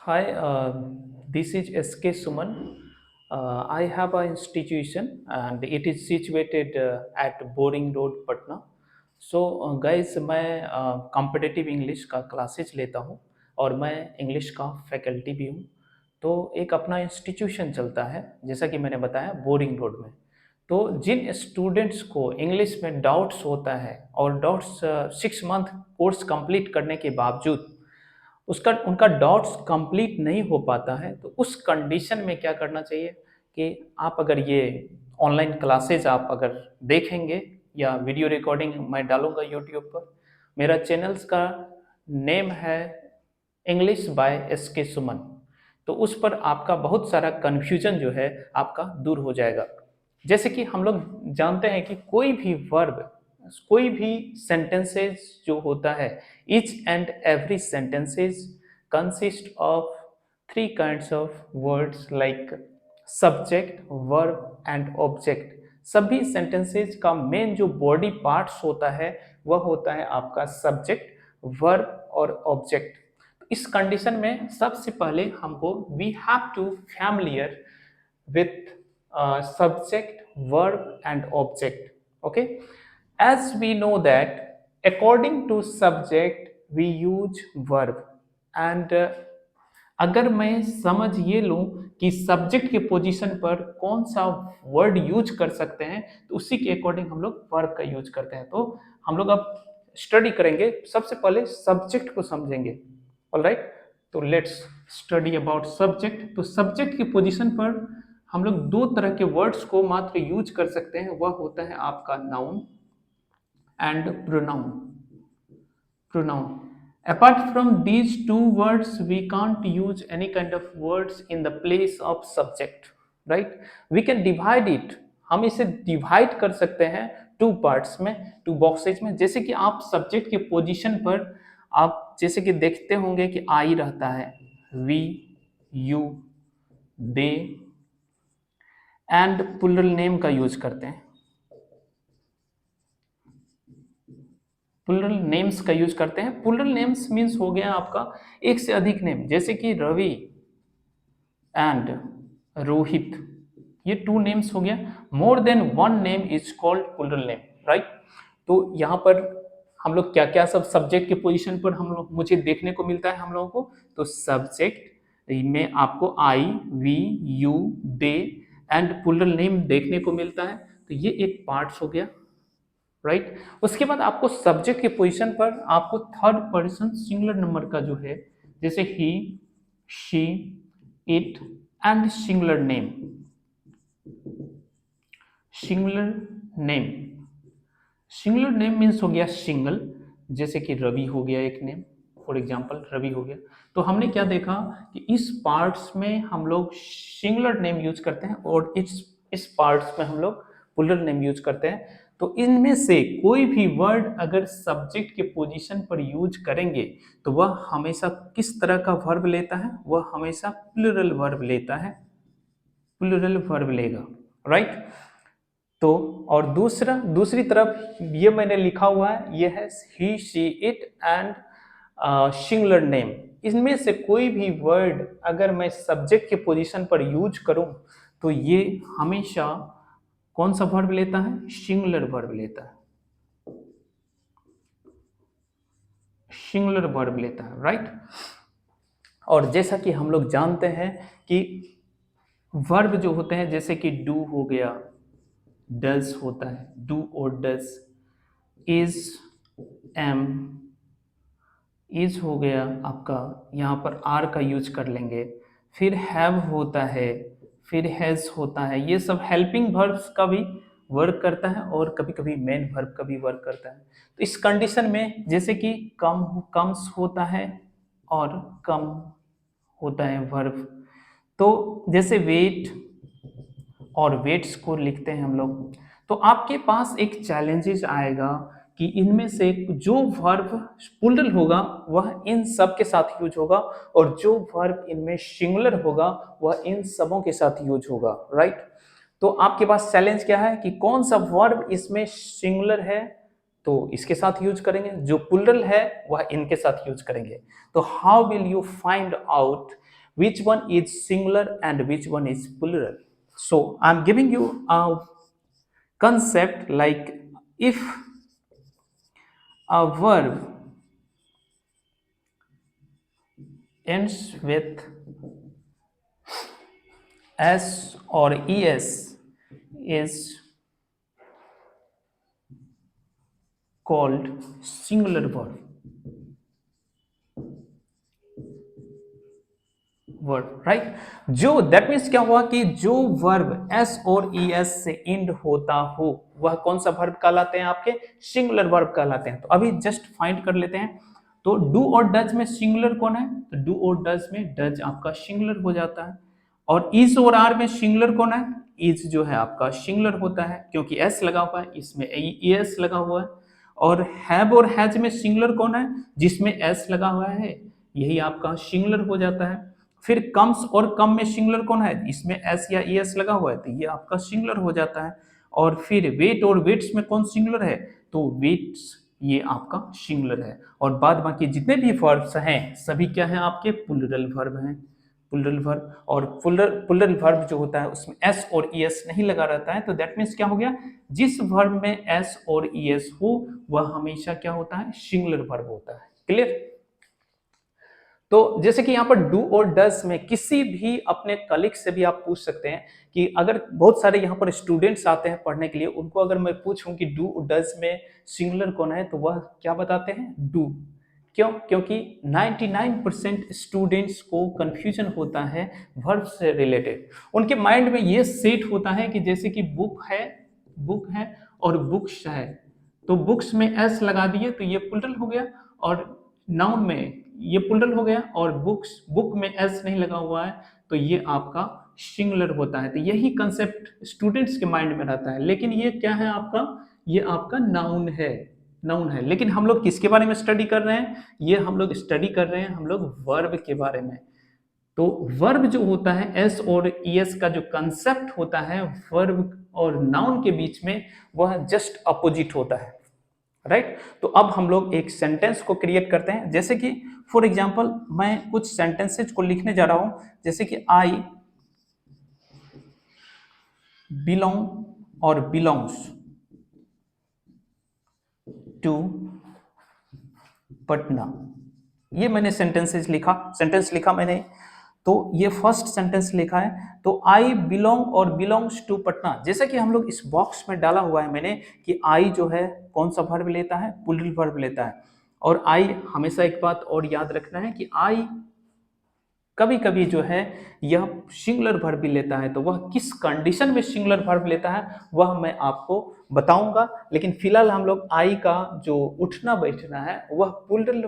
Hi, this is SK Suman. I have an institution and it is situated at Boring Road, Patna. So, guys, मैं competitive English का classes लेता हूँ और मैं English का faculty भी हूँ। तो एक अपना इंस्टीट्यूशन चलता है, जैसा कि मैंने बताया, बोरिंग रोड में। तो जिन स्टूडेंट्स को इंग्लिश में डाउट्स होता है और डाउट्स 6 मंथ कोर्स कंप्लीट करने के बावजूद उसका उनका डॉट्स कंप्लीट नहीं हो पाता है, तो उस कंडीशन में क्या करना चाहिए कि आप अगर ये ऑनलाइन क्लासेज आप अगर देखेंगे या वीडियो रिकॉर्डिंग मैं डालूंगा यूट्यूब पर। मेरा चैनल्स का नेम है इंग्लिश बाय एस के सुमन। तो उस पर आपका बहुत सारा कन्फ्यूजन जो है आपका दूर हो जाएगा। जैसे कि हम लोग जानते हैं कि कोई भी वर्ब, कोई भी सेंटेंसेस जो होता है, each and every sentences consist of three kinds of words like subject, verb and object। सभी sentences का मेन जो बॉडी पार्ट्स होता है वह होता है आपका सब्जेक्ट, वर्ब और ऑब्जेक्ट। इस कंडीशन में सबसे पहले हमको we have to familiar with subject, verb, and object. Okay, as we know that according to subject we use verb and अगर मैं समझ ये लूं कि सब्जेक्ट के पोजीशन पर कौन सा वर्ड यूज कर सकते हैं, तो उसी के अकॉर्डिंग हम लोग वर्ब का यूज करते हैं। तो हम लोग अब स्टडी करेंगे, सबसे पहले सब्जेक्ट को समझेंगे। ऑलराइट, तो लेट्स स्टडी अबाउट सब्जेक्ट। तो सब्जेक्ट की पोजीशन पर हम लोग दो तरह के वर्ड्स को मात्र यूज कर सकते हैं, वह होता है आपका noun and pronoun. Pronoun, apart from these two words we can't use any kind of words in the place of subject, right? We can divide it, हम इसे डिवाइड कर सकते हैं टू पार्ट्स में, टू बॉक्सेज में। जैसे कि आप सब्जेक्ट के पोजीशन पर आप जैसे कि देखते होंगे कि आई रहता है, we, you, they and plural name का यूज करते हैं। प्लूरल नेम्स का यूज करते हैं। प्लूरल नेम्स मीन्स हो गया आपका एक से अधिक नेम, जैसे कि रवि एंड रोहित, ये टू नेम्स हो गया। More than one name is called plural name, right? तो यहाँ पर हम लोग क्या क्या सब सब्जेक्ट के पोजीशन पर हम लोग मुझे देखने को मिलता है हम लोगों को, तो सब्जेक्ट में आपको I, we, you, they and plural name देखने को मिलता है। तो ये एक पार्ट्स हो गया, राइट? उसके बाद आपको सब्जेक्ट के पोजीशन पर आपको थर्ड पर्सन सिंगुलर नंबर का जो है, जैसे he, she, it and singular name. Singular name, singular name means हो गया सिंगल, जैसे कि रवि हो गया एक नेम, फॉर एग्जाम्पल रवि हो गया। तो हमने क्या देखा कि इस पार्ट्स में हम लोग सिंगुलर नेम यूज करते हैं और इस पार्ट्स में हम लोग प्लूरल नेम यूज करते हैं। तो इनमें से कोई भी वर्ड अगर सब्जेक्ट के पोजीशन पर यूज करेंगे तो वह हमेशा किस तरह का वर्ब लेता है, वह हमेशा प्लूरल वर्ब लेता है, प्लूरल वर्ब लेगा, राइट? तो और दूसरी तरफ ये मैंने लिखा हुआ है, ये है he, she, it and singular name. इनमें से कोई भी वर्ड अगर मैं सब्जेक्ट के पोजीशन पर यूज करूं तो ये हमेशा कौन सा वर्ब लेता है? सिंगुलर वर्ब लेता है, सिंगुलर वर्ब लेता है, राइट? और जैसा कि हम लोग जानते हैं कि वर्ब जो होते हैं, जैसे कि डू हो गया, डज होता है, डू और डज, इज, एम, इज हो गया आपका, यहाँ पर आर का यूज कर लेंगे, फिर हैव होता है, फिर हैज होता है। ये सब हेल्पिंग वर्ब्स का भी वर्क करता है और कभी कभी मेन वर्ब का भी वर्क करता है। तो इस कंडीशन में जैसे कि कम्स होता है और कम होता है वर्ब। तो जैसे वेट और वेट्स को लिखते हैं हम लोग, तो आपके पास एक चैलेंजेस आएगा कि इनमें से जो वर्ब प्लूरल होगा वह इन सब के साथ यूज होगा और जो वर्ब इनमें सिंगुलर होगा वह इन सबों के साथ यूज होगा, राइट? तो आपके पास चैलेंज क्या है कि कौन सा वर्ब इसमें सिंगुलर है तो इसके साथ यूज करेंगे, जो प्लूरल है वह इनके साथ यूज करेंगे। तो how will you find out which one is singular and which one is plural. So I'm giving you a concept like if a verb ends with s or es is called singular verb, right. जो that means क्या हुआ कि जो verb S और E S से and होता हो वह कौन सा वर्ब कहलाते हैं? आपके सिंगुलर वर्ब कहलाते हैं। तो अभी जस्ट फाइंड कर लेते हैं। तो डू और डज में सिंगुलर कौन है? तो डू और डज में डज आपका सिंगुलर हो जाता है। और इज और आर में सिंगुलर कौन है? इज जो है आपका सिंगुलर होता है क्योंकि एस लगा हुआ है, इसमें ई एस लगा हुआ है। और हैव और हैज में सिंगुलर कौन है? जिसमें एस लगा हुआ है, यही आपका सिंगुलर हो जाता है। फिर कम्स और कम में सिंगुलर कौन है? इसमें एस या ई एस लगा हुआ है, तो ये आपका सिंगुलर हो जाता है। और फिर वेट और वेट्स में कौन सिंगुलर है? तो वेट्स ये आपका सिंगुलर है। और बाद बाकी जितने भी वर्ब्स हैं सभी क्या हैं? आपके प्लूरल वर्ब हैं, प्लूरल वर्ब। और प्लूरल वर्ब जो होता है उसमें एस और ई एस नहीं लगा रहता है। तो दैट मीन्स क्या हो गया? जिस वर्ब में एस और ई एस हो वह हमेशा क्या होता है? सिंगुलर वर्ब होता है। क्लियर? तो जैसे कि यहाँ पर डू और डज में किसी भी अपने कलीग से भी आप पूछ सकते हैं कि अगर बहुत सारे यहाँ पर स्टूडेंट्स आते हैं पढ़ने के लिए, उनको अगर मैं पूछूं कि डू और डज में सिंगुलर कौन है तो वह क्या बताते हैं? डू। क्यों? क्योंकि 99% स्टूडेंट्स को कंफ्यूजन होता है वर्ब से रिलेटेड। उनके माइंड में ये सेट होता है कि जैसे कि बुक है और बुक्स है, तो बुक्स में एस लगा दिए तो ये प्लूरल हो गया, और नाउन में ये प्लूरल हो गया, और बुक में एस नहीं लगा हुआ है तो ये आपका सिंगुलर होता है। तो यही कंसेप्ट स्टूडेंट्स के माइंड में रहता है। लेकिन ये क्या है आपका? ये आपका नाउन है, नाउन है। लेकिन हम लोग किसके बारे में स्टडी कर रहे हैं? ये हम लोग स्टडी कर रहे हैं हम लोग वर्ब के बारे में। तो वर्ब जो होता है एस और ई एस का जो कंसेप्ट होता है वर्ब और नाउन के बीच में, वह जस्ट अपोजिट होता है, राइट। तो अब हम लोग एक सेंटेंस को क्रिएट करते हैं। जैसे कि फॉर एग्जांपल मैं कुछ सेंटेंसेज को लिखने जा रहा हूं, जैसे कि आई बिलोंग और बिलोंग्स टू पटना। ये मैंने सेंटेंस लिखा मैंने। तो ये फर्स्ट सेंटेंस लिखा है। तो आई बिलोंग और बिलोंग्स टू पटना। जैसे कि हम लोग इस बॉक्स में डाला हुआ है मैंने कि आई जो है कौन सा वर्ब लेता है? प्लूरल वर्ब लेता है। और आई हमेशा एक बात और याद रखना है कि आई कभी कभी जो है यह सिंगुलर वर्ब भी लेता है। तो वह किस कंडीशन में सिंगुलर वर्ब लेता है वह मैं आपको बताऊंगा। लेकिन फिलहाल हम लोग आई का जो उठना बैठना है वह प्लूरल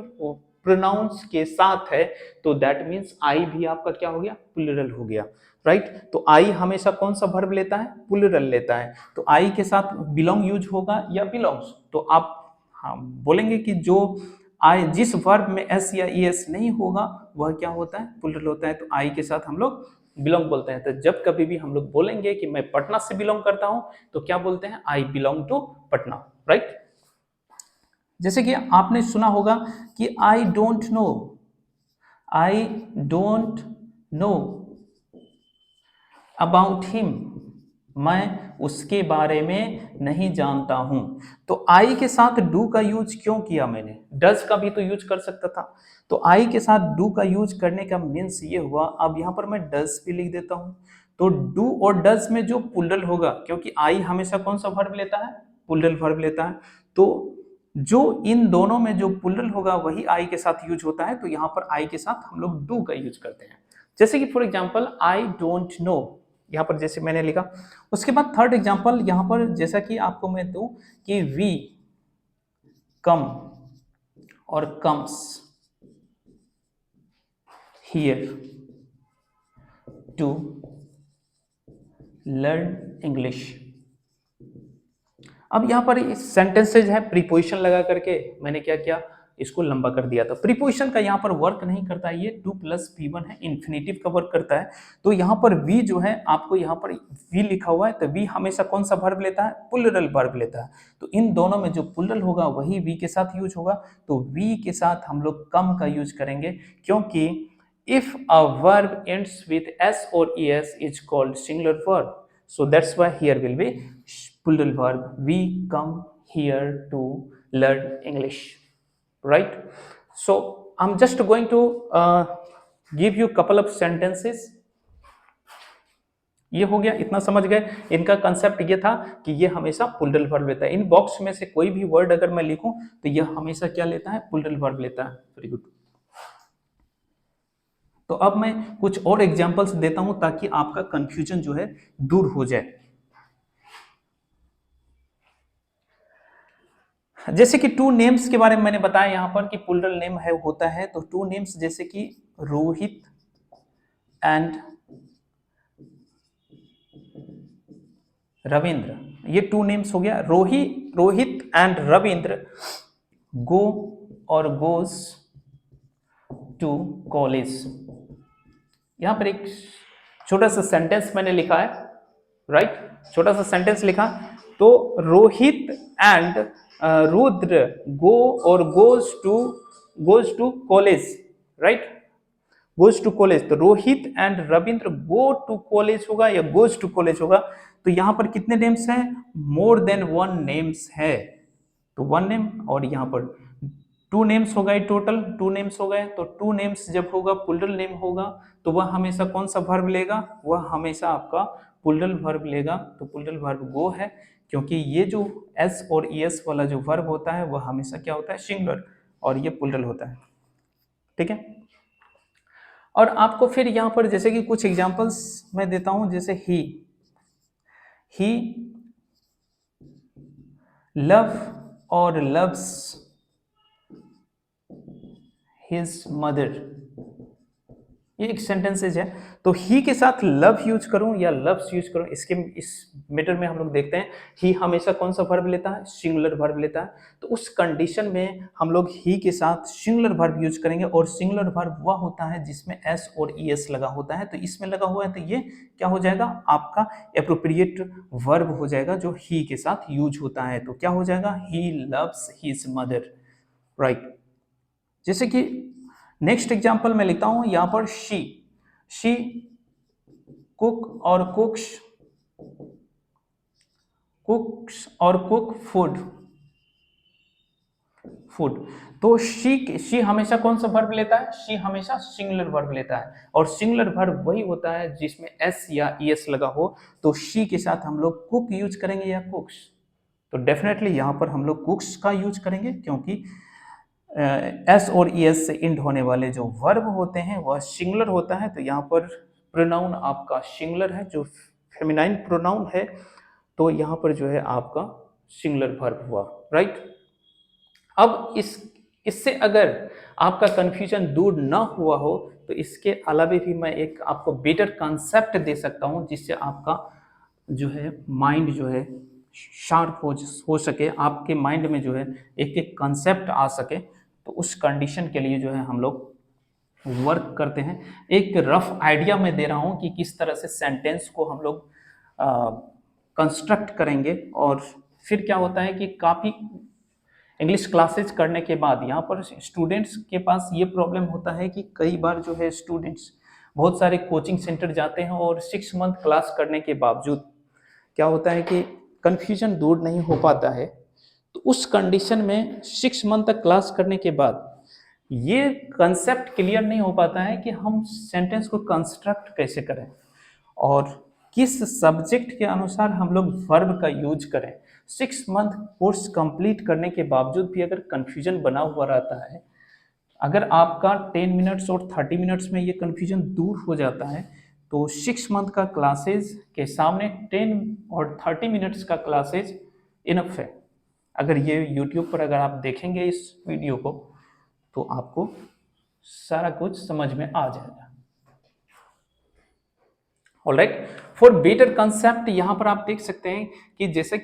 प्रोनाउंस के साथ है। तो दैट मीन्स आई भी आपका क्या हो गया? प्लूरल हो गया, राइट। तो आई हमेशा कौन सा वर्ब लेता है? प्लूरल लेता है। तो आई के साथ बिलोंग यूज होगा या बिलोंग्स। तो आप हाँ बोलेंगे कि जो आई जिस वर्ब में एस या ई एस नहीं होगा वह क्या होता है? प्लूरल होता है। तो आई के साथ हम लोग बिलोंग बोलते हैं। तो जब कभी भी हम लोग बोलेंगे कि मैं पटना से बिलोंग करता हूं तो क्या बोलते हैं? I belong to Patna, right. जैसे कि आपने सुना होगा कि I don't know about him. मैं उसके बारे में नहीं जानता हूं। तो आई के साथ डू का यूज क्यों किया मैंने? डज का भी तो यूज कर सकता था। तो आई के साथ डू का यूज करने का मीन्स ये हुआ। अब यहां पर मैं डज भी लिख देता हूं। तो डू और डज में जो प्लूरल होगा, क्योंकि आई हमेशा कौन सा वर्ब लेता है? प्लूरल वर्ब लेता है। तो जो इन दोनों में जो प्लूरल होगा वही आई के साथ यूज होता है। तो यहां पर आई के साथ हम लोग डू का यूज करते हैं। जैसे कि for example I don't no, यहाँ पर जैसे मैंने लिखा। उसके बाद थर्ड एग्जाम्पल यहाँ पर जैसा कि आपको मैं दूं कि वी कम और comes here to learn English. अब यहाँ पर सेंटेंसेज है, प्रीपोजिशन लगा करके मैंने क्या किया? इसको लंबा कर दिया था। प्रीपोजिशन का यहाँ पर वर्क नहीं करता है, ये 2+V1 है, इन्फिनेटिव का वर्क करता है। तो यहाँ पर वी जो है आपको यहाँ पर वी लिखा हुआ है, तो वी हमेशा कौन सा वर्ब लेता है? प्लूरल वर्ब लेता है। तो इन दोनों में जो प्लूरल होगा वही वी के साथ यूज होगा। तो वी के साथ हम लोग कम का यूज करेंगे, क्योंकि if a verb ends with s or es is called singular verb. So that's why here will be plural verb. We come here to learn English, right? So I'm just going to give you couple of sentences. ये हो गया, इतना समझ गए। इनका concept ये था कि ये हमेशा प्लूरल वर्ब लेता है। इन बॉक्स में से कोई भी वर्ड अगर मैं लिखूं तो ये हमेशा क्या लेता है? प्लूरल वर्ब लेता है। Very good. तो अब मैं कुछ और एग्जांपल्स देता हूं ताकि आपका कंफ्यूजन जो है दूर हो जाए। जैसे कि टू नेम्स के बारे में मैंने बताया यहां पर कि प्लूरल नेम है होता है, तो टू नेम्स जैसे कि रोहित एंड रविंद्र, ये टू नेम्स हो गया। रोहित एंड रविंद्र गो और गोज टू कॉलेज। यहां पर एक छोटा सा सेंटेंस मैंने लिखा है, राइट? छोटा सा सेंटेंस लिखा, तो रोहित एंड रुद्र गो और goes to college, right? Goes to college. तो Rohit and Ravindra go to college होगा या गोज टू कॉलेज होगा। तो यहां पर कितने नेम्स हैं? मोर देन वन नेम्स है, तो वन नेम और यहां पर टू नेम्स हो गए, टोटल टू नेम्स हो गए। तो टू नेम्स जब होगा प्लूरल नेम होगा तो वह हमेशा कौन सा वर्ब लेगा? वह हमेशा आपका प्लूरल वर्ब लेगा। तो प्लूरल वर्ब गो है, क्योंकि ये जो एस और ईएस वाला जो वर्ब होता है वह हमेशा क्या होता है? सिंगुलर, और ये प्लूरल होता है। ठीक है। और आपको फिर यहां पर जैसे कि कुछ एग्जांपल्स मैं देता हूं, जैसे ही लव और लव्स हिज मदर, ये एक सेंटेंसेज है। तो ही के साथ लव यूज करूं या लव्स यूज करूं, इसके इस मैटर में हम लोग देखते हैं ही हमेशा कौन सा वर्ब लेता है? सिंगुलर वर्ब लेता है। तो उस कंडीशन में हम लोग ही के साथ सिंगुलर वर्ब यूज करेंगे, और सिंगुलर वर्ब वह होता है जिसमें एस और ईएस लगा होता है। तो इसमें लगा हुआ है तो ये क्या हो जाएगा? आपका एप्रोप्रिएट वर्ब हो जाएगा जो ही के साथ यूज होता है। तो क्या हो जाएगा? He loves his mother, right? जैसे कि नेक्स्ट एग्जांपल मैं लिखता हूं यहां पर शी कुक और कुक फूड। तो शी हमेशा कौन सा वर्ब लेता है? शी हमेशा सिंगुलर वर्ब लेता है, और सिंगुलर वर्ब वही होता है जिसमें एस या ईएस लगा हो। तो शी के साथ हम लोग कुक यूज करेंगे या कुक्स? तो डेफिनेटली यहां पर हम लोग कुक्स का यूज करेंगे, क्योंकि एस और ईएस से इंड होने वाले जो वर्ब होते हैं वह सिंगुलर होता है। तो यहाँ पर प्रोनाउन आपका सिंगुलर है, जो फेमिनाइन प्रोनाउन है, तो यहाँ पर जो है आपका सिंगुलर वर्ब हुआ, राइट? अब इससे अगर आपका कंफ्यूजन दूर ना हुआ हो तो इसके अलावा भी मैं एक आपको बेटर कंसेप्ट दे सकता हूँ, जिससे आपका जो है माइंड जो है शार्प हो सके, आपके माइंड में जो है एक एक कंसेप्ट आ सके। तो उस कंडीशन के लिए जो है हम लोग वर्क करते हैं। एक रफ आइडिया मैं दे रहा हूँ कि किस तरह से सेंटेंस को हम लोग कंस्ट्रक्ट करेंगे। और फिर क्या होता है कि काफ़ी इंग्लिश क्लासेज करने के बाद यहाँ पर स्टूडेंट्स के पास ये प्रॉब्लम होता है कि कई बार जो है स्टूडेंट्स बहुत सारे कोचिंग सेंटर जाते हैं और 6 मंथ क्लास करने के बावजूद क्या होता है कि कन्फ्यूजन दूर नहीं हो पाता है। तो उस कंडीशन में 6 मंथ तक क्लास करने के बाद ये कंसेप्ट क्लियर नहीं हो पाता है कि हम सेंटेंस को कंस्ट्रक्ट कैसे करें और किस सब्जेक्ट के अनुसार हम लोग वर्ब का यूज करें। 6 मंथ कोर्स कंप्लीट करने के बावजूद भी अगर कंफ्यूजन बना हुआ रहता है, अगर आपका 10 मिनट्स और 30 मिनट्स में ये कंफ्यूजन दूर हो जाता है, तो 6 मंथ का क्लासेज के सामने 10 और 30 मिनट्स का क्लासेज इनफ है। अगर ये यूट्यूब पर अगर आप देखेंगे इस वीडियो को तो आपको सारा कुछ समझ में आ जाएगा। ऑलराइट, फॉर बेटर कंसेप्ट यहां पर आप देख सकते हैं कि जैसा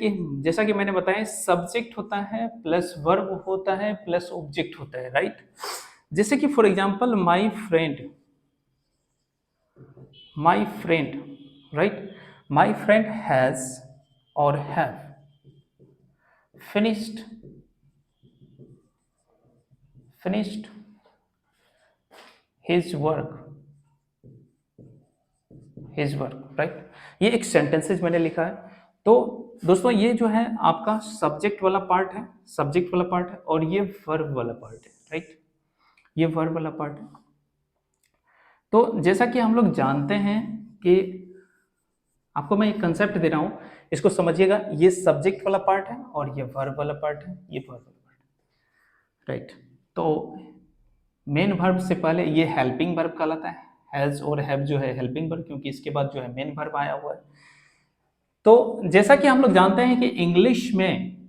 कि मैंने बताया, सब्जेक्ट होता है प्लस वर्ब होता है प्लस ऑब्जेक्ट होता है, राइट? जैसे कि for example my friend, right? My friend has और have finished his work, his work, right. ये एक सेंटेंसेज मैंने लिखा है। तो दोस्तों ये जो है आपका सब्जेक्ट वाला पार्ट है, सब्जेक्ट वाला पार्ट है, और ये वर्ब वाला पार्ट है, राइट। ये वर्ब वाला पार्ट है। तो जैसा कि हम लोग जानते हैं कि आपको मैं एक कंसेप्ट दे रहा हूं, इसको समझिएगा। ये सब्जेक्ट वाला पार्ट है और ये वर्ब वाला पार्ट है, ये वर्ब वाला पार्ट है, राइट। तो मेन वर्ब से पहले ये हेल्पिंग वर्ब कहलाता है। हैज और हैव जो है हेल्पिंग वर्ब, क्योंकि इसके बाद जो है मेन वर्ब आया हुआ है। तो जैसा कि हम लोग जानते हैं कि इंग्लिश में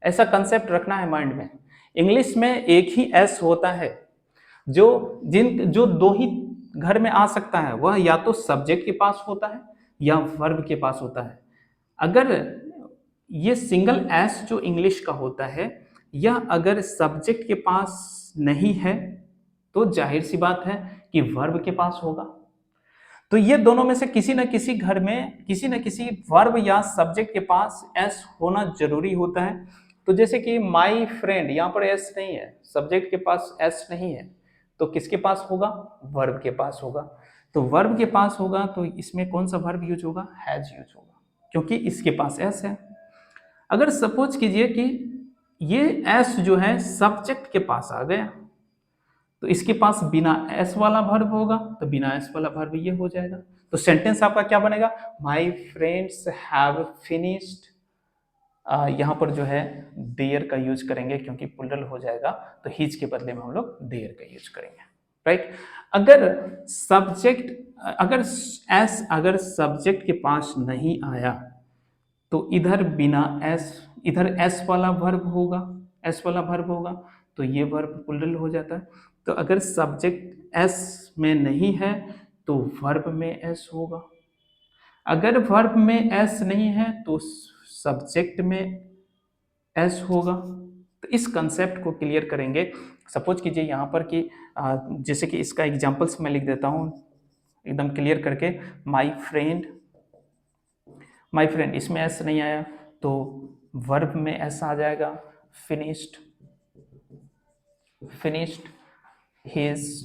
ऐसा कंसेप्ट रखना है माइंड में, इंग्लिश में एक ही एस होता है जो दो ही घर में आ सकता है। वह या तो सब्जेक्ट के पास होता है या वर्ब के पास होता है। अगर ये सिंगल एस जो इंग्लिश का होता है, या अगर सब्जेक्ट के पास नहीं है, तो जाहिर सी बात है कि वर्ब के पास होगा। तो ये दोनों में से किसी न किसी घर में किसी न किसी वर्ब या सब्जेक्ट के पास एस होना जरूरी होता है। तो जैसे कि माई फ्रेंड, यहाँ पर एस नहीं है, सब्जेक्ट के पास एस नहीं है, तो किसके पास होगा? वर्ब के पास होगा। तो वर्ब के पास होगा तो इसमें कौन सा वर्ब यूज होगा? हैज यूज होगा, क्योंकि इसके पास एस है। अगर सपोज कीजिए कि ये एस जो है सब्जेक्ट के पास आ गया, तो इसके पास बिना एस वाला वर्ब होगा, तो बिना एस वाला वर्ब ये हो जाएगा। तो सेंटेंस आपका क्या बनेगा? My friends have finished. यहाँ पर जो है देयर का यूज करेंगे, क्योंकि प्लूरल हो जाएगा, तो हिज के बदले में हम लोग देयर का यूज करेंगे, राइट। अगर सब्जेक्ट के पास नहीं आया, तो इधर एस वाला वर्ब होगा, एस वाला वर्ब होगा, तो ये वर्ब प्लूरल हो जाता है। तो अगर सब्जेक्ट एस में नहीं है तो वर्ब में एस होगा। अगर वर्ब में एस नहीं है तो सब्जेक्ट में एस होगा। तो इस कंसेप्ट को क्लियर करेंगे। सपोज कीजिए यहाँ पर कि जैसे कि इसका एग्जांपल्स मैं लिख देता हूँ एकदम क्लियर करके। माई फ्रेंड, इसमें एस नहीं आया तो वर्ब में एस आ जाएगा। फिनिश्ड हिज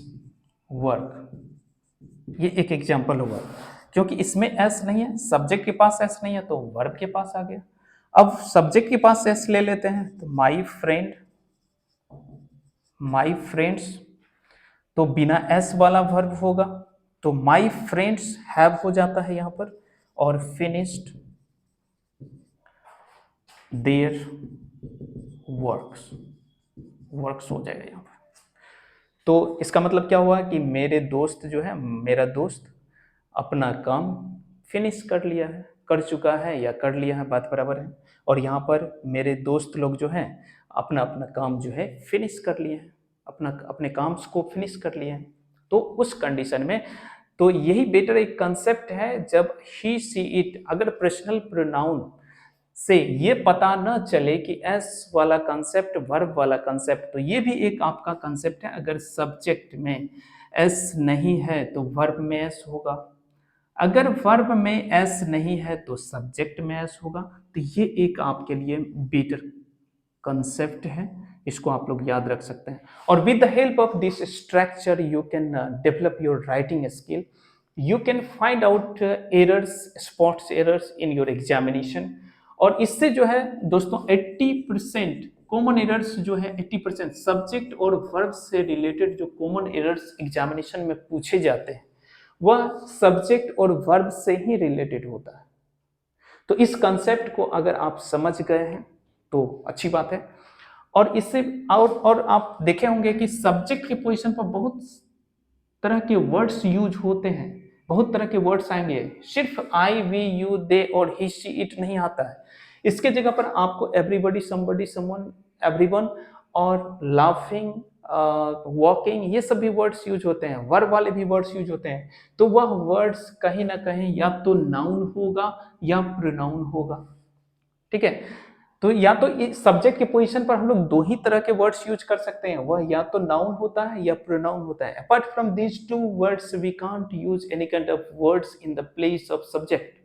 वर्क, ये एक एग्जांपल हुआ। क्योंकि इसमें एस नहीं है, सब्जेक्ट के पास एस नहीं है, तो वर्ब के पास आ गया। अब सब्जेक्ट के पास एस ले लेते हैं, तो माई फ्रेंड्स, तो बिना एस वाला वर्ब होगा, तो माई फ्रेंड्स हैव हो जाता है यहाँ पर, और फिनिश्ड देयर वर्क्स हो जाएगा यहाँ पर। तो इसका मतलब क्या हुआ कि मेरा दोस्त अपना काम फिनिश कर लिया है, कर चुका है या कर लिया है, बात बराबर है। और यहाँ पर मेरे दोस्त लोग जो हैं अपना अपना काम जो है फिनिश कर लिए हैं, अपने काम को फिनिश कर लिए हैं। तो उस कंडीशन में तो यही बेटर एक कंसेप्ट है, जब ही सी इट, अगर पर्सनल प्रोनाउन से ये पता न चले कि एस वाला कंसेप्ट वर्ब वाला कंसेप्ट, तो ये भी एक आपका कंसेप्ट है। अगर सब्जेक्ट में एस नहीं है तो वर्ब में एस होगा, अगर वर्ब में एस नहीं है तो सब्जेक्ट में एस होगा। तो ये एक आपके लिए बेटर कंसेप्ट है, इसको आप लोग याद रख सकते हैं। और with the help of this structure you can develop your writing skill, you can find out spots errors in your examination. और इससे जो है दोस्तों 80% कॉमन एरर्स जो है, 80% सब्जेक्ट और वर्ब से रिलेटेड जो कॉमन एरर्स एग्जामिनेशन में पूछे जाते हैं, वह सब्जेक्ट और वर्ब से ही रिलेटेड होता है। तो इस कंसेप्ट को अगर आप समझ गए हैं तो अच्छी बात है। और इससे और आप देखे होंगे कि सब्जेक्ट की पोजीशन पर बहुत तरह के वर्ड्स यूज होते हैं, बहुत तरह के वर्ड्स आएंगे। सिर्फ आई, वी, यू, दे और ही, शी, इट नहीं आता है। इसके जगह पर आपको एवरीबॉडी, समबडी, समवन, एवरीवन और लाफिंग, वॉकिंग, ये सभी वर्ड्स यूज होते हैं, वर्ब वाले भी वर्ड्स यूज होते हैं। तो वह वर्ड्स कहीं ना कहीं या तो नाउन होगा या प्रोनाउन होगा, ठीक है। तो या तो सब्जेक्ट के पोजीशन पर हम लोग दो ही तरह के वर्ड्स यूज कर सकते हैं, वह या तो नाउन होता है या प्रोनाउन होता है। Apart from these two words we can't use any kind of words in the place of subject,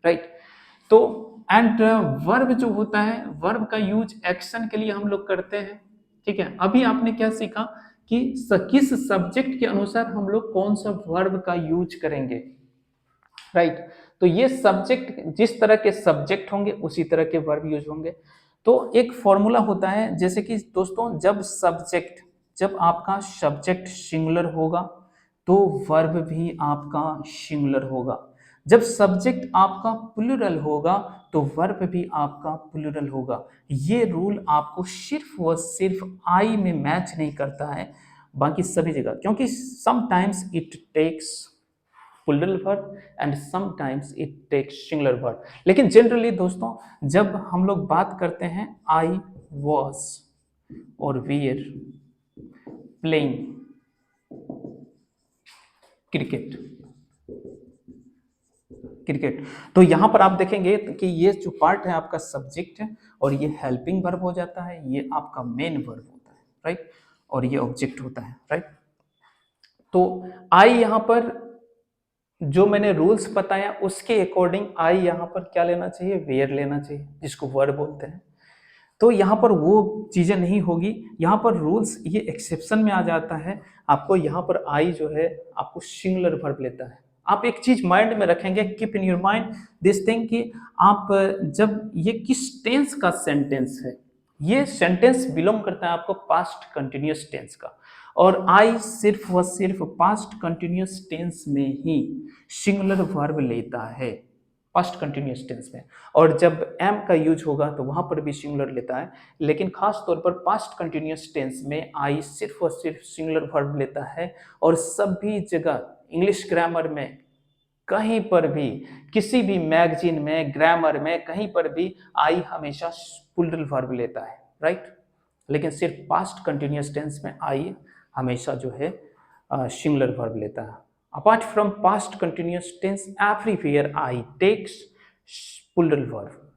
right. तो एंड वर्ब जो होता है, वर्ब का यूज एक्शन के लिए हम लोग करते हैं, ठीक है। अभी आपने क्या सीखा कि किस सब्जेक्ट के अनुसार हम लोग कौन सा वर्ब का यूज करेंगे। राइट। तो ये सब्जेक्ट, जिस तरह के सब्जेक्ट होंगे उसी तरह के वर्ब यूज होंगे। तो एक फॉर्मूला होता है, जैसे कि दोस्तों जब आपका सब्जेक्ट सिंगुलर होगा तो वर्ब भी आपका सिंगुलर होगा। जब सब्जेक्ट आपका प्लूरल होगा तो वर्ब भी आपका प्लूरल होगा। ये रूल आपको सिर्फ व सिर्फ आई में मैच नहीं करता है, बाकी सभी जगह, क्योंकि sometimes it takes plural verb and sometimes it takes singular verb। लेकिन जनरली दोस्तों जब हम लोग बात करते हैं आई वॉज और वेयर प्लेइंग क्रिकेट, क्रिकेट, तो यहां पर आप देखेंगे कि ये जो पार्ट है आपका सब्जेक्ट है और ये हेल्पिंग वर्ब हो जाता है, ये आपका मेन वर्ब होता है, राइट, और ये ऑब्जेक्ट होता है, राइट। तो आई यहां पर जो मैंने रूल्स बताया उसके अकॉर्डिंग आई यहाँ पर क्या लेना चाहिए, वेयर लेना चाहिए, जिसको वर्ब बोलते हैं। तो यहाँ पर वो चीजें नहीं होगी, यहाँ पर रूल्स ये एक्सेप्शन में आ जाता है। आपको यहाँ पर आई जो है आपको सिंगुलर वर्ब लेता है। आप एक चीज माइंड में रखेंगे, keep in your mind this thing, कि आप जब ये किस टेंस का सेंटेंस है, ये सेंटेंस बिलोंग करता है आपको पास्ट कंटिन्यूअस टेंस का, और आई सिर्फ व सिर्फ पास्ट कंटिन्यूअस टेंस में ही सिंगुलर वर्ब लेता है, पास्ट कंटिन्यूअस टेंस में। और जब एम का यूज होगा तो वहां पर भी सिंगुलर लेता है, लेकिन खास तौर पर पास्ट कंटिन्यूअस टेंस में आई सिर्फ और सिर्फ सिंगुलर वर्ब लेता है। और सभी जगह इंग्लिश ग्रामर में कहीं पर भी, किसी भी मैगजीन में, ग्रामर में, कहीं पर भी आई हमेशा प्लूरल वर्ब लेता है, राइट। लेकिन सिर्फ पास्ट कंटिन्यूअस टेंस में आई हमेशा जो है सिंगुलर वर्ब लेता है। Apart from past continuous tense everywhere I takes plural verb.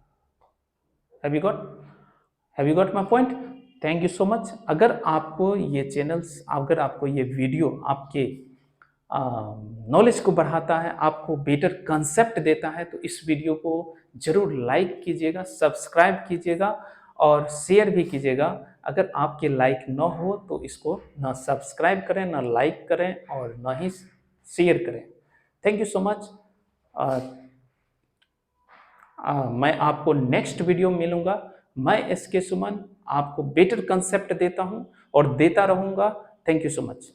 Have you got have you got my point? Thank you so much. अगर आपको ये चैनल्स, अगर आपको ये वीडियो आपके नॉलेज को बढ़ाता है, आपको बेटर कंसेप्ट देता है, तो इस वीडियो को जरूर लाइक कीजिएगा, सब्सक्राइब कीजिएगा और शेयर भी कीजिएगा। अगर आपके लाइक न हो तो इसको ना सब्सक्राइब करें, ना लाइक करें और ना ही शेयर करें। Thank you so much. मैं आपको नेक्स्ट वीडियो में मिलूंगा। मैं एस के सुमन आपको बेटर कंसेप्ट देता हूं और देता रहूंगा। Thank you so much.